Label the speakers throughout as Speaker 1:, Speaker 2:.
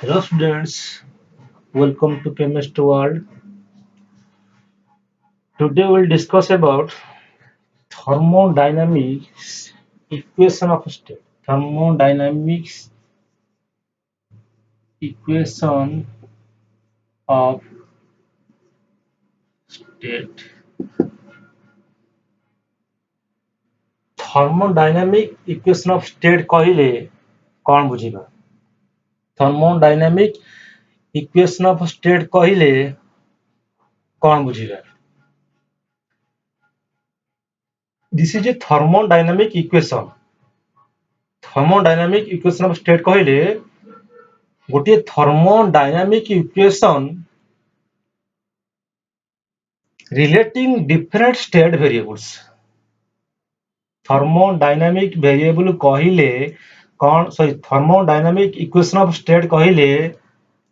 Speaker 1: Hello students, welcome to Chemist World. Today we'll discuss about thermodynamics equation of state. Thermodynamics equation of state. Thermodynamic equation of state କହିଲେ କଣ ବୁଝିବା? Thermodynamic equation of state କହିଲେ କଣ ବୁଝିବା? This is a thermodynamic equation. Thermodynamic equation of state କହିଲେ ଗୋଟିଏ thermodynamic equation relating different state variables. Thermodynamic variable କହିଲେ କଣ thermodynamic equation of state କହିଲେ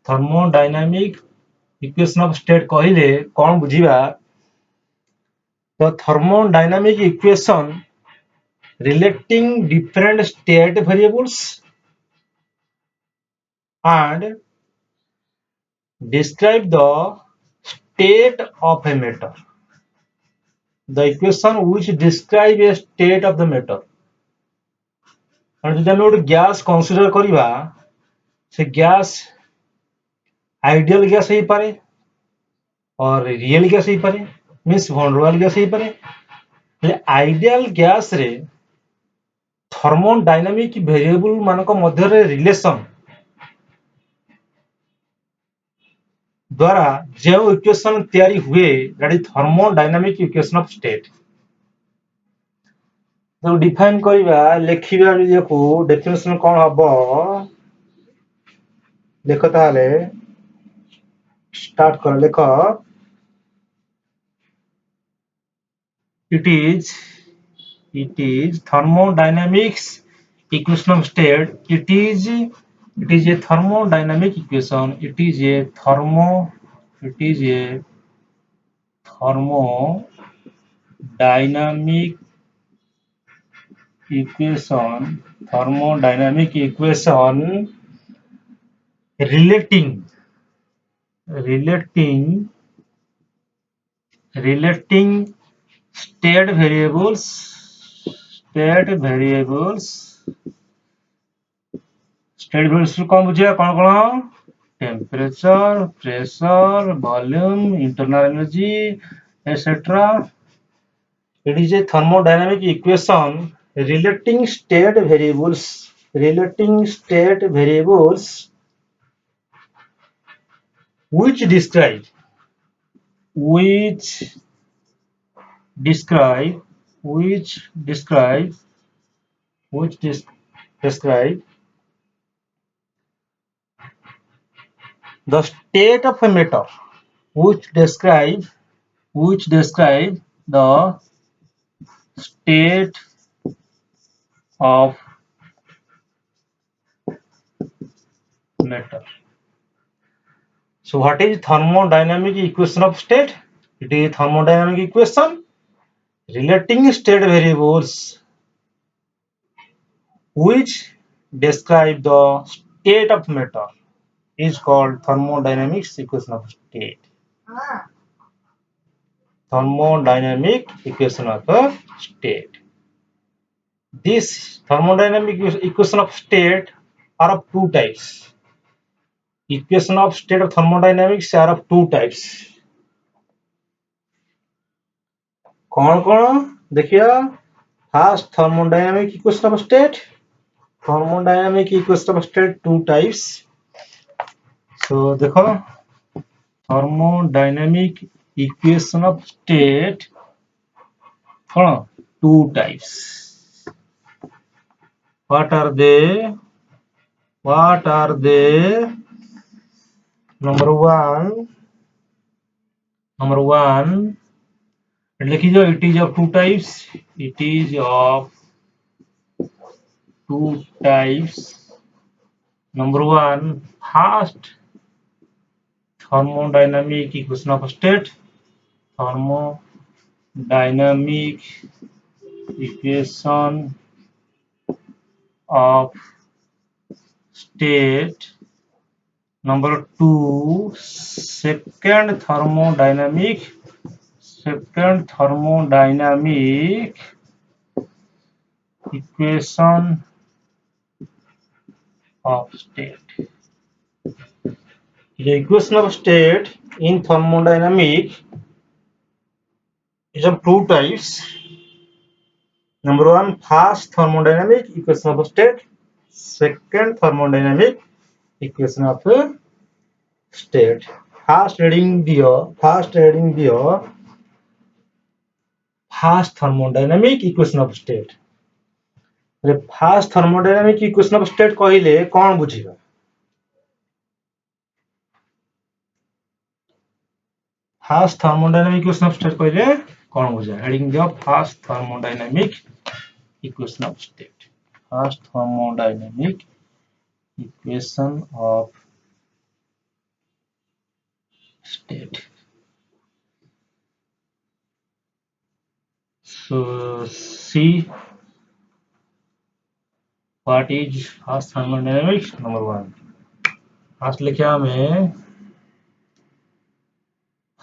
Speaker 1: thermodynamic equation of state କହିଲେ କଣ ବୁଝିବା ତ thermodynamic equation relating different state variables and describe the state of a matter. The equation which describe a state of the matter. ଯଦି ଆମେ ଗୋଟେ ଗ୍ୟାସ୍ କନସିଡର କରିବା ସେ ଗ୍ୟାସ୍ आइडियल ग्यास हो पारे और रियल ग्यास हो पारे मींस वनरेबल ग्यास हो पारे आइडियल ग्यास रे थर्मोडायनामिक वेरिएबल मानक मध्य रे रिलेशन द्वारा जो इक्वेशन तैयारी हुए that is thermodynamic equation of state तो डिफाइन करबा लिखिबा को डेफिनेशन कोन हबो देखो ताले स्टार्ट कर लिखो it is thermodynamics equation of state. It is a thermodynamic equation. It is a thermodynamic equation relating state variables कौन बुझे कौन temperature pressure volume internal energy etcetera. It is a thermodynamic equation relating state variables which describe the state of a matter, which describe the state of matter. So what is thermodynamic equation of state? It is a thermodynamic equation relating state variables which describe the state of matter is called thermodynamics equation of state. Thermodynamic equation of a state. This thermodynamic equation of state are of two types. Equation of state of thermodynamics are of two types. कौन कौन देखिए first thermodynamic equation of state. Thermodynamic equation of state two types. So देखो thermodynamic equation of state कौन two types. What are they? Number one लिखिए it is of two types. Number one, first thermodynamic equation of state. Thermodynamic equation of state Number 2, second thermodynamic equation of state. The equation of state in thermodynamic is of two types. Number 1, fast thermodynamic equation of state. Second, thermodynamic equation of state. Fast reading the fast thermodynamic equation of state. First thermodynamic equation of state कहले कौन बुझिबा first thermodynamic equation of state कहले कौन बुझा heading दियो first thermodynamic equation of state first thermodynamic equation of state so see what is fast thermodynamics number 1 first लिखे हमें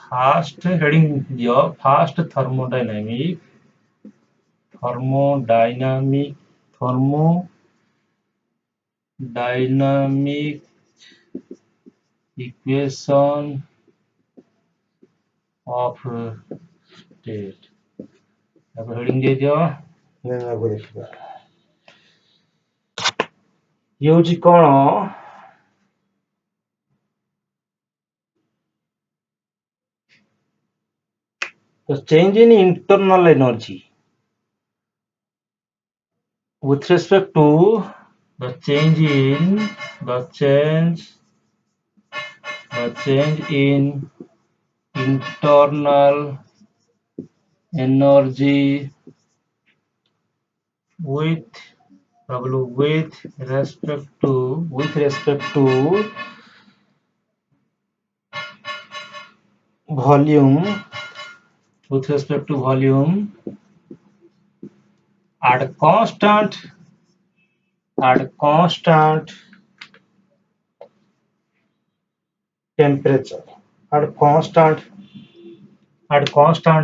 Speaker 1: first heading दियो first thermodynamic equation of state अब heading दे दियो ये होची कोन the change in internal energy with respect to the change in internal energy with respect to volume at constant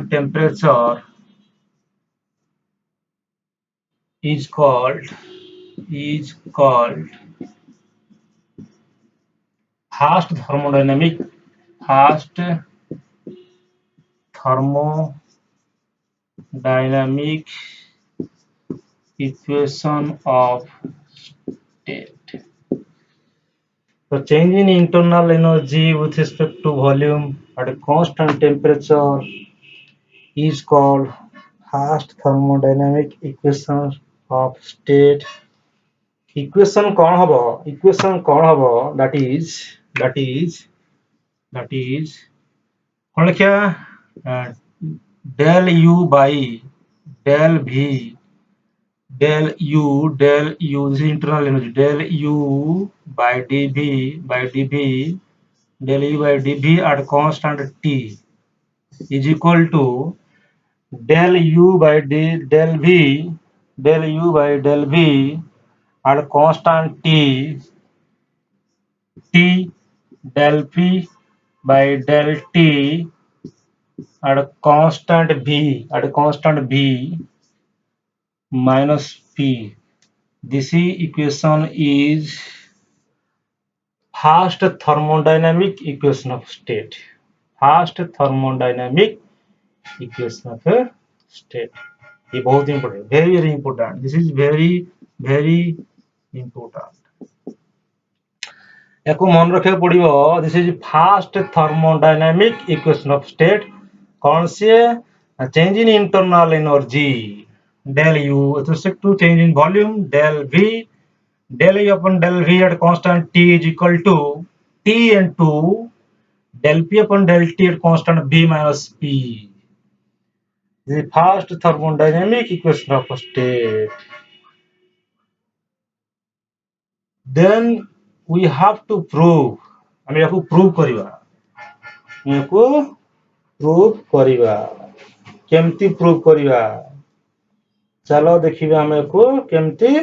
Speaker 1: temperature is called fast thermodynamic equation of state. The change in internal energy with respect to volume at a constant temperature is called fast thermodynamic equation of state. Equation कौन हबो that is कौन लिखा del u by del v del u this is internal energy del u by dv at constant t is equal to del u by del v at constant t del p by del t at constant v minus p. This equation is fast thermodynamic equation of state. ये बहुत important, very important. This is very important. एको मन रखे पड़िबो this is first thermodynamic equation of state कौन से change in internal energy del u with respect to change in volume del u upon del v at constant t is equal to t into del p upon del t at constant v minus p. The fast thermodynamic equation of state. Then we have to prove आम या prove करिबा केमती prove करिबा चलो देखिबा हम को केमती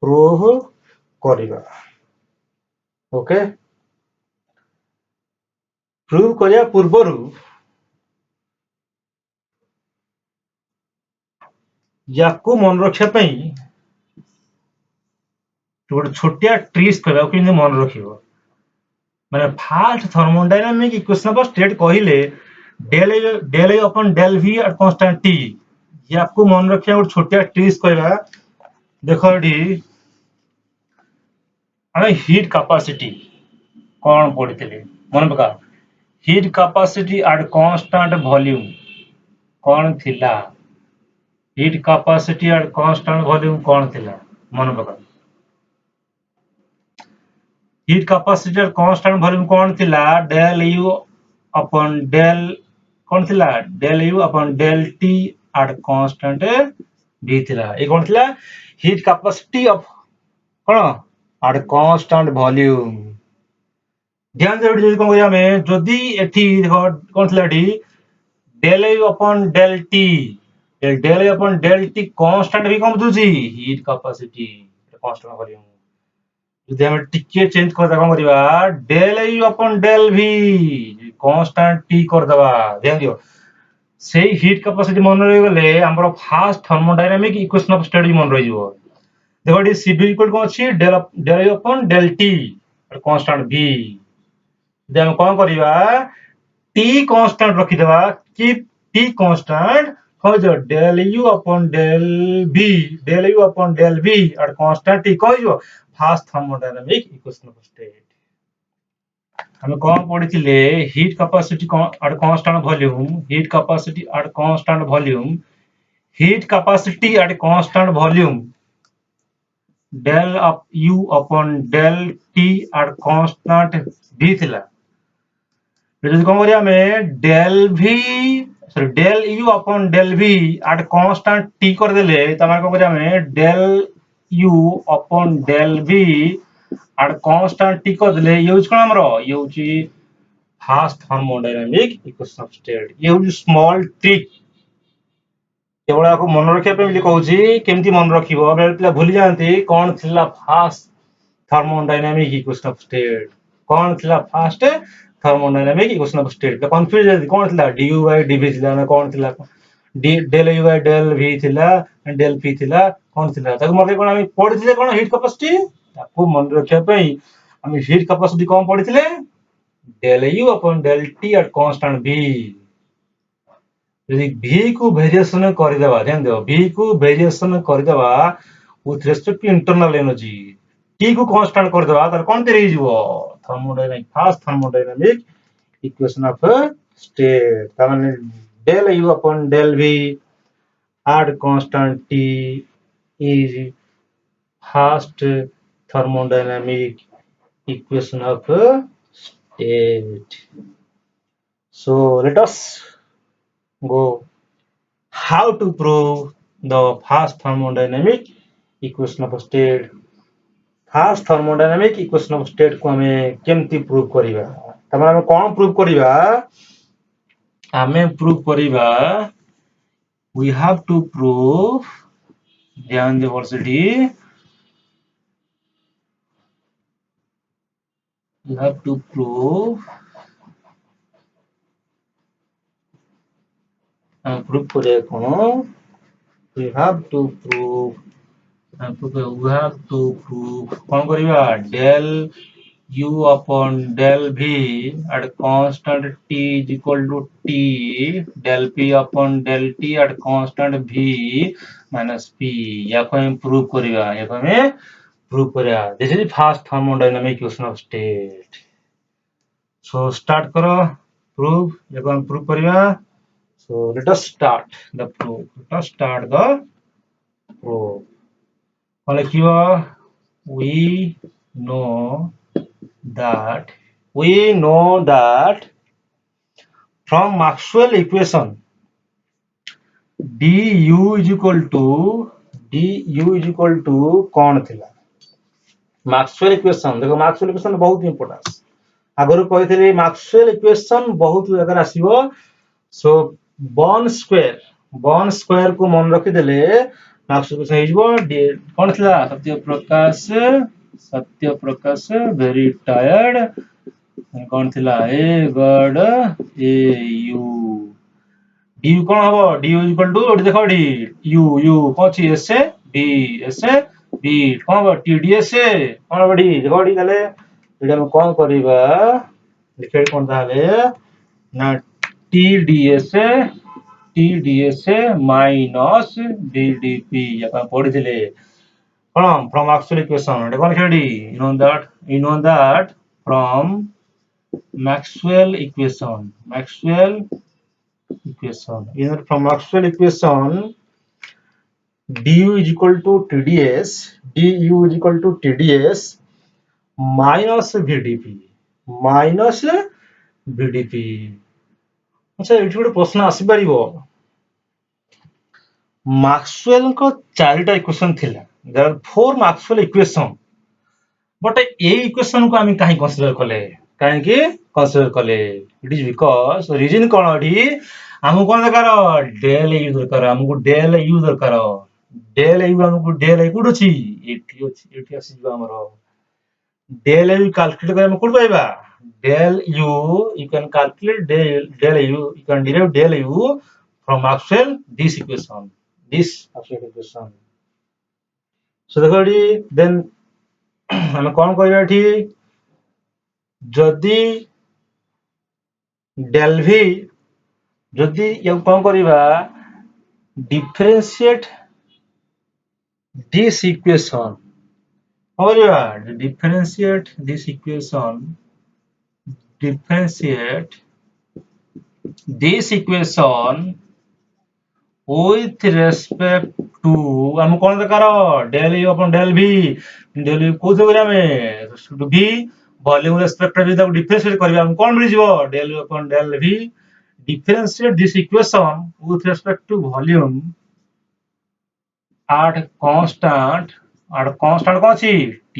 Speaker 1: प्रूव करिबा ओके प्रूव करिया पूर्वरु याकू मन रखिया पई गोटे छोटिया ट्रिक्स कहबा कि मन रखिबो माने fast thermodynamic equation of state कहिले del A upon del v और कांस्टेंट t याकू मन रखिया गोटे छोटिया ट्रिक्स कहबा देखो एठी ଆମେ हीट कैपेसिटी कौन पढ़ी मन पका heat capacity at constant volume कौन थिला heat capacity at constant volume कौन थिला मन पका heat capacity at constant volume कौन थिला डेल u अपन डेल कौन थिला del u upon del t at constant v थिला ए कौन थिला हीट कैपेसिटी ऑफ कौन एट कांस्टेंट वॉल्यूम ध्यान दे कौन करिया में जदी एठी देखो कौन थिला एठी डेल u अपन डेल t डेल u अपन डेल t कांस्टेंट भी कौन बुझी हीट कैपेसिटी कांस्टेंट वॉल्यूम जदी हम टिके चेंज कर कौन करिवा डेल u अपन डेल v कांस्टेंट t कर दबा ध्यान दियो से हीट कैपेसिटी मन रही गले हमरो fast thermodynamic equation of state मन रही जिवो देखो ये Cv इक्वल कौन अछि डेल u अपन डेल t और कांस्टेंट v जे हम कौन करिवा t कांस्टेंट रखि देबा कि t कांस्टेंट हो जो डेल u अपन डेल u अपन डेल v और कांस्टेंट t कह जो first thermodynamic equation of state हम कौन पढ़ी heat capacity at constant volume heat capacity at constant volume heat capacity at constant volume del u upon del t at constant v थिला जदी कौन करिया में del u upon del v at constant t कर देले त हम कौन करिया में del u upon del v at constant t कर देले यूज कोन हमरो use first thermodynamic equation of state ये हूँ स्मॉल ट्रिक केवल आपको मन रखिया पे कहूची केमती मन रखिबो पिला भूली जांती कौन थिला fast thermodynamic equation of state कौन थिला fast thermodynamic equation of state confuse जदी कौन थिला du by dv थिला ना कौन थिला del u by del v थिला डेल p थिला कौन थिला ताको मते कोन हम पढिथिले कोन हीट कैपेसिटी ताको मन रखिया पे हम हीट कैपेसिटी कौन पढिथिले del u upon del t at constant v यदि v को वेरिएशन कर देबा ध्यान दो v को वेरिएशन कर देबा with respect to internal energy t को कांस्टेंट कर देबा त कोन ते रही जीवो thermodynamic first thermodynamic equation of state त माने del u upon del v at constant t is fast thermodynamic equation of state. So let us go how to prove the fast thermodynamic equation of state. Fast thermodynamic equation of state को हमें केमती prove करिवा तमाने हम कोन prove करिवा हमें prove करिवा we have to prove ध्यान दे वर्सिटी you have to prove proof करे कोन we have to prove we have to prove cone करिवा del u upon del v at constant t is equal to t del p upon del t at constant v minus p या को हम prove करिवा या को हमें prove करिया this is first thermodynamic equation of state so start करो prove या को हम प्रूव करिवा so let us start the proof let us start the proof कौन लिखिबो we know that from Maxwell equation du is equal to कौन थिला Maxwell equation देखो Maxwell equation बहुत इंपोर्टेंट अगर कहते Maxwell equation बहुत अगर आसीबो सो बॉर्न स्क्वायर को मन रखि देले Maxwell equation हिजबो कौन थिला सत्य प्रकाश very tired कौन थिला ए गड ए यू डी यू कौन हबो डी यू इक्वल टू एठी देखो एठी यू यू कौन छी एस ए बी कौन हबो टी डी एस ए कौन हबो एठी देखो एठी ताले एठी हम कौन करबा लिखे कौन ताले ना T D S minus D D P अपन पढिथिले from actual equation एटा कौन खेडी you know that from Maxwell equation you know from Maxwell equation du is equal to TDS minus VDP अच्छा एठी गोटे प्रश्न आसी परिबो मैक्सवेल को चारिटा इक्वेशन थिला there are four Maxwell equation but ए इक्वेशन को आमी काहे कंसीडर कले काहे कि कंसीडर कले इट इज बिकॉज़ रीजन कोन अडी हमको कोन दरकार डेल यू दरकार हमको डेल यू दरकार डेल यू हमको डेल यू कुड अछि एठी आसी जो हमरो डेल यू कैलकुलेट करे हम कुड पाइबा del u you can calculate del u you can derive del u from Maxwell this Maxwell equation so देखो then हम कौन करबा एठी जदी del v जदी ये कौन करबा differentiate this equation करबा differentiate this equation with respect to हम कौन दरकार del u upon del v को से करिया में v वॉल्यूम रेस्पेक्ट रे जब डिफरेंशिएट करिया हम कौन मिल जिवो del u upon del v differentiate this equation with respect to volume at constant कौन सी t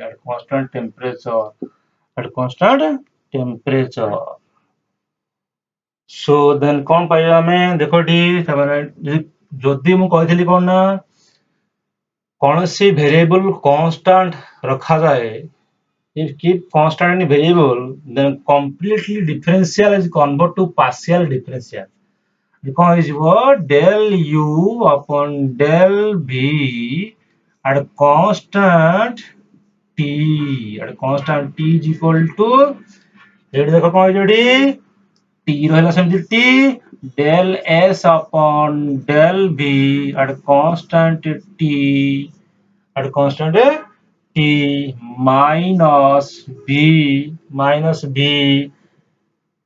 Speaker 1: at constant temperature so then कौन पाइबा हमें देखो डी जदि मु कहितली कोन ना कौन सी वेरिएबल कांस्टेंट रखा जाए if keep constant any variable then completely differential is convert to partial differential कौन हो del u upon del v at constant t is equal to एठी देखो कौन जोडी t रहला सेमति t del s upon del v at constant t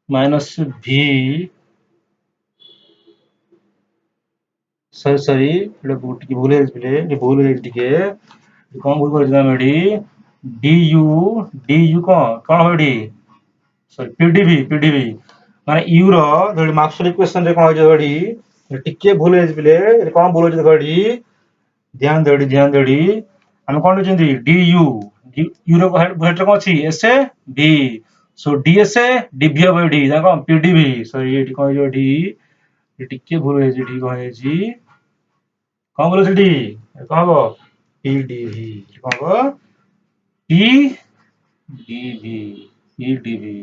Speaker 1: minus v sorry एटा बुट की भूल है टिके कौन भूल कर दिना मेडी du कौन होडी सॉरी पीडीवी माने यू रो जोडी मैक्सवेल इक्वेशन रे कोन जोडी टिके भूल है बिले कोन भूल है जोडी ध्यान देडी हम कोन लेचंदी du रो हेड कोन छी एस ए बी सो डीएस ए डीवी ऑफ डी दा कोन पीडीवी सॉरी एटी कोन जोडी टिके भूल है जेडी कोन है जी कोन बोलो जेडी कोन हो पीडीवी कोन हो PDV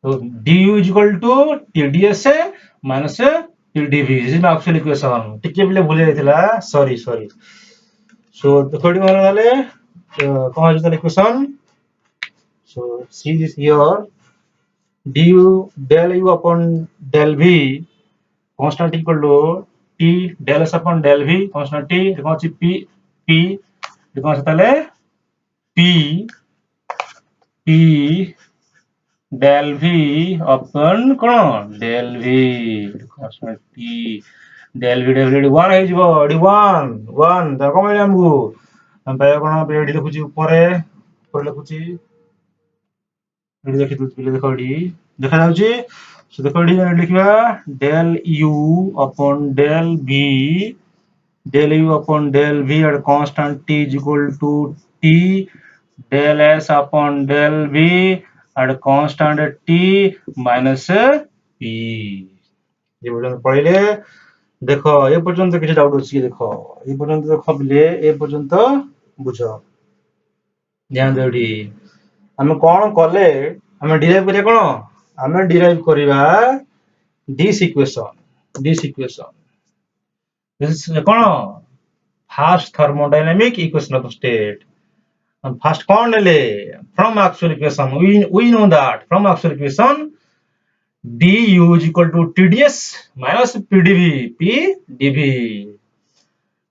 Speaker 1: so du is equal to tds minus pdv this is Maxwell equation टिके बिले भूल जाइथिला सॉरी so देखो डी माने वाले कौन है equation so see this here du del u upon del v constant equal to t del s upon del v constant t देखो छी p देखो से ताले p del v upon कौन del v constant t del v 1 है जिवो D 1 दा कम है हमहु हम पाया कोन पेडी लिखुची ऊपर लिखुची एडी देखि तुले देखो डी देखा जाउची सो देखो डी लिखबा del u upon del v at constant t is equal to t del s upon del v at constant t minus p ये पर्यंत पढ़ले देखो ये पर्यंत किसी डाउट अछि देखो ये पर्यंत देखो बिले ये पर्यंत बुझो ध्यान देडी आम कौन कले आम डिराइव करिया कौन आम डिराइव करिया दिस इक्वेशन कौन first thermodynamic equation of state first कौन ले from actual equation we know that from actual equation du is equal to tds minus pdv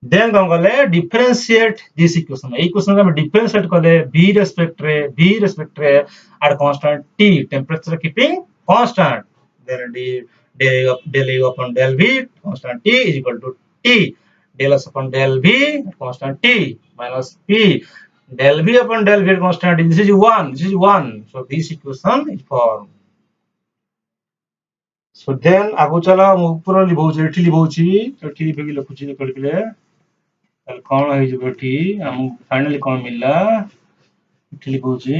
Speaker 1: then कौन कले डिफरेंशिएट दिस इक्वेशन इक्वेशन हम डिफरेंशिएट कले v respect रे at constant t temperature keeping constant then del u upon del v constant t is equal to t del s upon del v constant t minus p del v upon del v constant this is 1 so this equation is formed so then आगु चला ऊपर लिखौची एठी लिखुची लिखले ताल कोन होई जबो एठी हम फाइनली कोन मिलला एठी लिखौची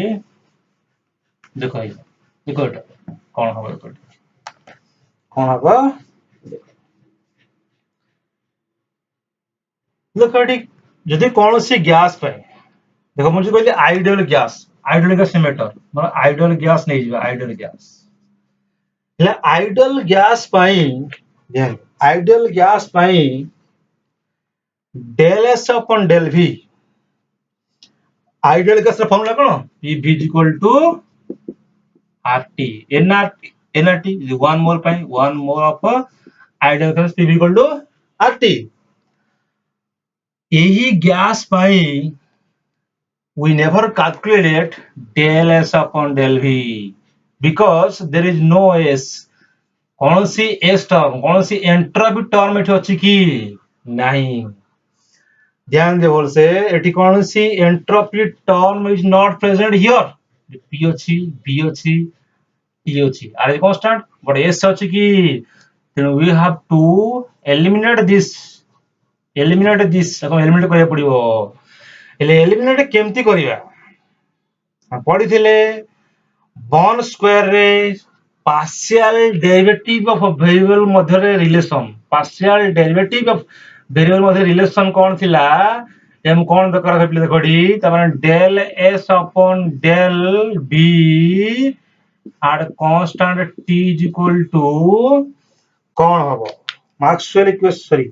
Speaker 1: देखो एटा कोन होबो देखो एठी जदि कोन से गैस पे देखो मुझे कहले आइडियल गैस मेटर मतलब आइडियल गैस नहीं जीवा आइडियल गैस ले आइडियल गैस पाई del s upon del v ideal gas रा फॉर्मूला कोन pv rt nrt is 1 mole पाई 1 mole of ideal gas pv rt यही गैस पाई we never calculated del s upon del v because there is no s कौन सी s term कौन सी entropy term एठी अछि की नहीं ध्यान दे बोल से एठी कौन सी entropy term is not present here p अछि b अछि t अछि आर कांस्टेंट बट s अछि की then we have to eliminate this eliminate करिया पड़िबो एले एलिमिनेट केमती करिया पढिथिले वन स्क्वायर रे partial derivative of a variable मध्य रे relation partial derivative of variable मध्य रिलेशन कोन थिला हम कोन दरकार हेपले देखोडी त माने del s upon del b at constant t is equal to कोन हबो Maxwell equation sorry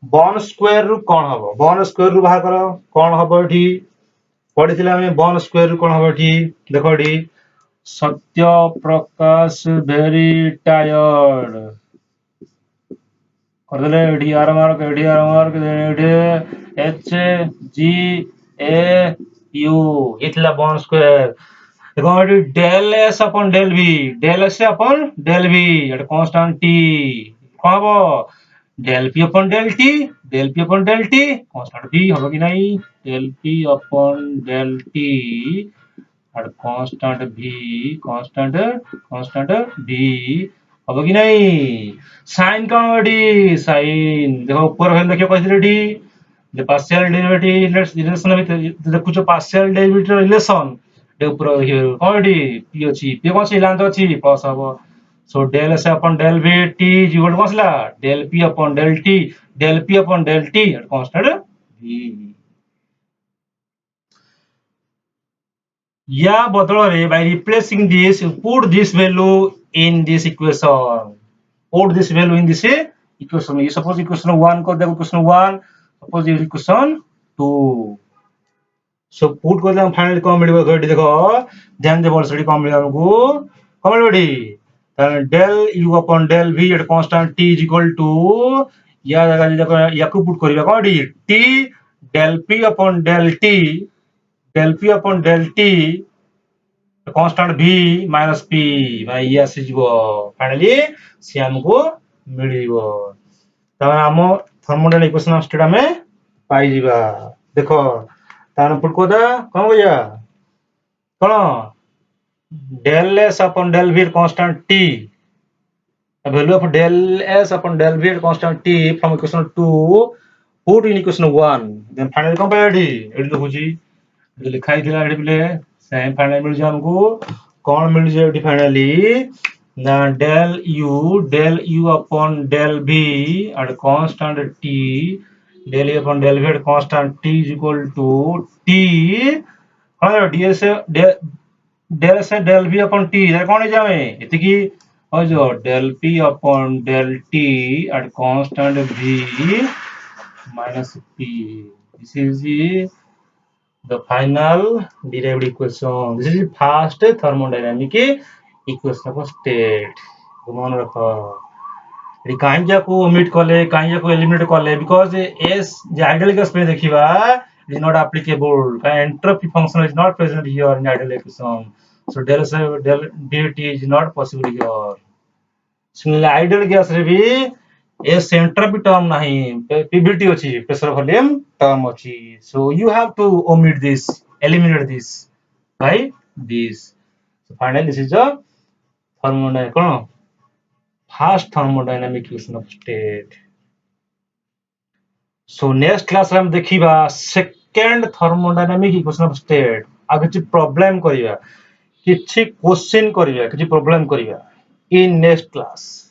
Speaker 1: one square रु कोन हबो वन स्क्वायर रु बाहर करो कोन हबो एठी पढिथिला हम वन स्क्वायर रु कोन हबो एठी देखोडी सत्य प्रकाश वेरी टायर्ड करदले डीआर मार्क एच जी ए यू इतला वन स्क्वायर देखो एटी del S upon del V at constant T कहबो del P upon del T constant B होबो कि नहीं del P upon del T at constant v अब कि नहीं sin कौन बड़ी sin देखो ऊपर हम देखियो कैसे ready the partial derivative relation में देखो जो पार्शियल डेरिवेटिव रिलेशन दे ऊपर देखियो कौन बड़ी p अछि p कौन से लांत अछि प्लस हबो सो del s upon del v t is equal to कसला del p upon del t at constant v या बदल by replacing this put this value in this equation you suppose equation 1 कर दे equation 1 suppose equation 2 so put कर they finally कौन मिलबो गडी देखो ध्यान दे बोल सडी कौन मिलबो हमको कौन मिलबो del u upon del v at constant t is equal to या जगह देखो याकू पुट करिबा कौन t del p upon del t constant v minus p भाई ये आसी जीवो फाइनली सी हमको मिलिबो त हम थर्मोडायनामिक इक्वेशन ऑफ स्टेट में पाई जीवा देखो तान पुट को दा कोन भैया कोन del s upon del v constant t the value of del s upon del v constant t from equation 2 put in equation 1 then finally cone pi AD देखुची लिखाई दिला AD बिले सेम फाइनल मिल जे हमको कौन मिल जे AD finally ना del u upon del v at constant t del u upon del v at constant t is equal to t ds del से del v upon t इधर कौन जावे इतकी और जो del p upon del t at constant v minus p. This is the final derived equation. This is first thermodynamic equation of state. मन रख eighty काहे जाको ओमिट कले काहे जाको एलिमिनेट कले because S J ideal gas पे देखिबा is not applicable. Entropy function is not present here in ideal equation. So del dt is not possible here. Similarly, ideal gas रे भी एस entropy term नहीं PVT अछि pressure volume term अछि. So you have to omit this, eliminate this by this. So finally, this is the thermodynamic first thermodynamic equation of state. So next class रे हम देखिबा second thermodynamic equation of state आ किछि problem करिया किछि question करिया किछि problem करिया इन नेक्स्ट क्लास.